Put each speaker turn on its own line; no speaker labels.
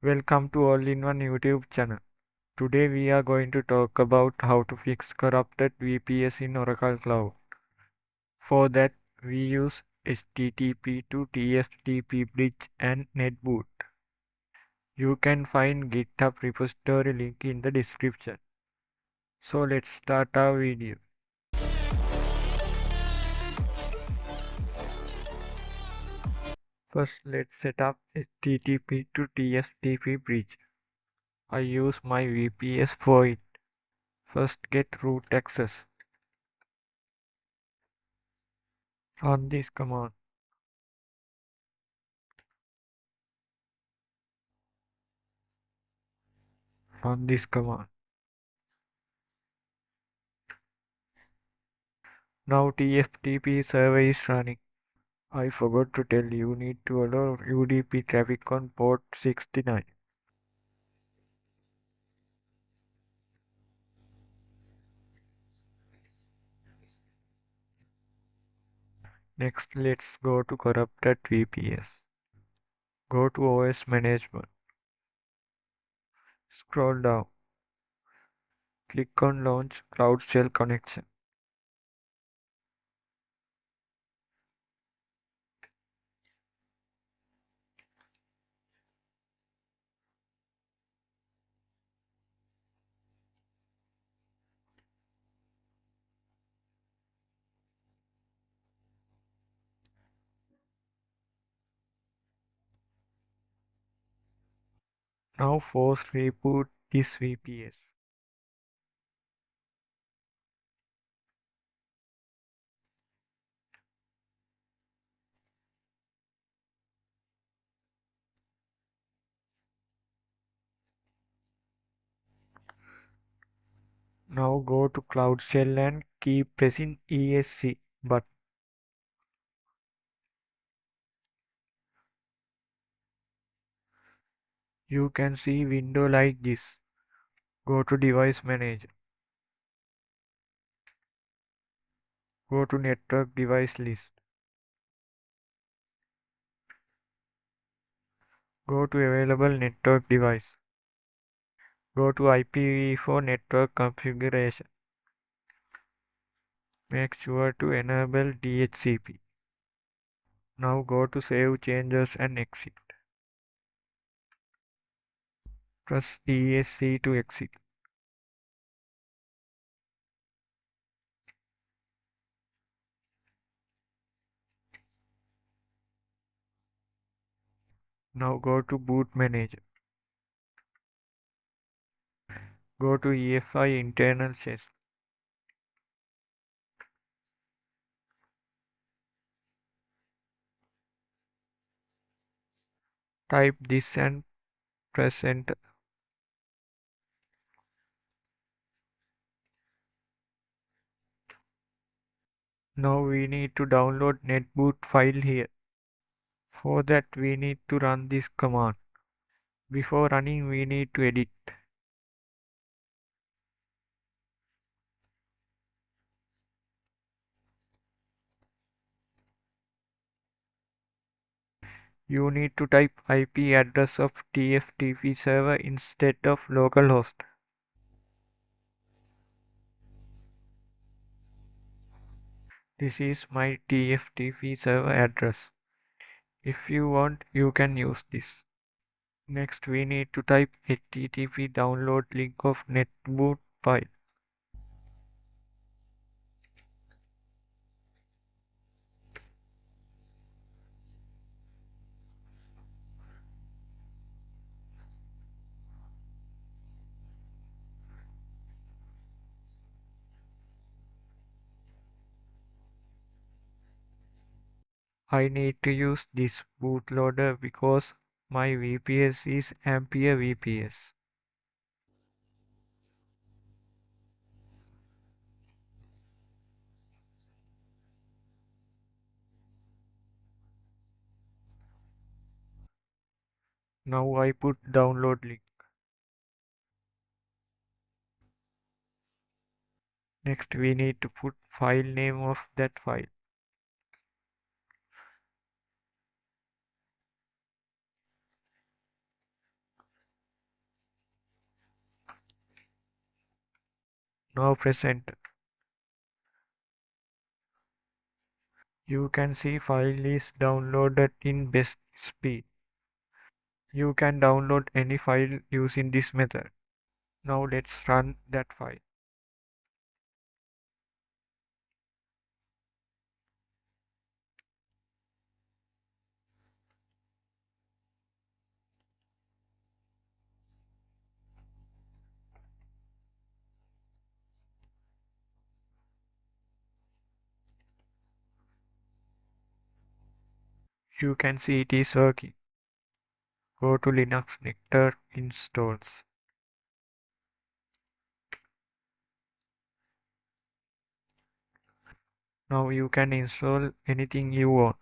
Welcome to All-in-One YouTube channel. Today we are going to talk about how to fix corrupted VPS in Oracle Cloud. For that, we use HTTP to TFTP bridge and NetBoot. You can find GitHub repository link in the description. So let's start our video. First, let's set up HTTP to TFTP bridge. I use my VPS for it. First, get root access. Run this command. Run this command. Now TFTP server is running. I forgot to tell you need to allow UDP traffic on port 69. Next, let's go to corrupted VPS. Go to OS management. Scroll down. Click on launch Cloud Shell connection. Now force reboot this VPS. Now go to Cloud Shell and keep pressing ESC button. You can see window like this. Go to Device Manager. Go to Network Device List. Go to Available Network Device. Go to IPv4 network configuration. Make sure to enable DHCP. Now go to Save Changes and exit. Press ESC to exit. Now go to Boot Manager. Go to EFI Internal Shell. Type this and press enter. Now we need to download netboot file here. For that we need to run this command. Before running we need to edit. You need to type IP address of TFTP server instead of localhost. This is my TFTP server address. If you want, you can use this. Next, we need to type HTTP download link of netboot file. I need to use this bootloader because my VPS is Ampere VPS. Now I put download link. Next we need to put file name of that file. Now press enter. You can see file is downloaded in best speed. You can download any file using this method. Now let's run that file. You can see it is working. Go to Linux Nectar installs. Now you can install anything you want.